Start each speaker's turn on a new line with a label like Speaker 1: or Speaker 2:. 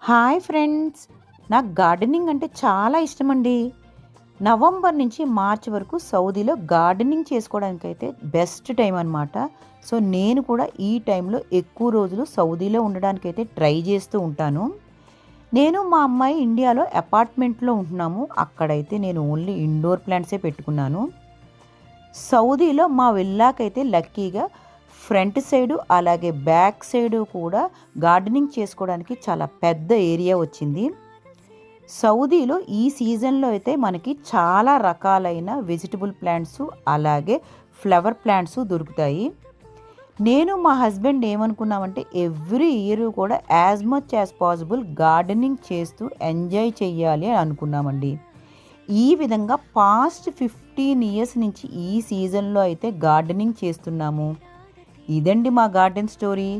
Speaker 1: Hi friends, నాకు gardening అంటే చాలా ఇష్టమండి. నవంబర్ నుంచి మార్చ్ వరకు సౌదీలో గార్డెనింగ్ చేసుకోవడానికైతే బెస్ట్ టైం అనమాట. సో నేను కూడా ఈ టైంలో ఎక్కువ రోజులు సౌదీలో ఉండడానికైతే ట్రై చేస్తూ ఉంటాను. నేను మా అమ్మాయి ఇండియాలో అపార్ట్మెంట్లో ఉంటున్నాము. అక్కడైతే నేను ఓన్లీ ఇండోర్ ప్లాంట్సే పెట్టుకున్నాను. సౌదీలో మా విల్లాకైతే లక్కీగా ఫ్రంట్ సైడు అలాగే బ్యాక్ సైడు కూడా గార్డెనింగ్ చేసుకోవడానికి చాలా పెద్ద ఏరియా వచ్చింది. సౌదీలో ఈ సీజన్లో అయితే మనకి చాలా రకాలైన వెజిటబుల్ ప్లాంట్స్ అలాగే ఫ్లవర్ ప్లాంట్స్ దొరుకుతాయి. నేను మా హస్బెండ్ ఏమనుకున్నామంటే ఎవ్రీ ఇయర్ కూడా as much as possible gardening చేస్తూ ఎంజాయ్ చెయ్యాలి అని అనుకున్నామండి. ఈ విధంగా పాస్ట్ 15 ఇయర్స్ నుంచి ఈ సీజన్లో అయితే గార్డెనింగ్ చేస్తున్నాము. ఇదండి మా గార్డెన్ స్టోరీ.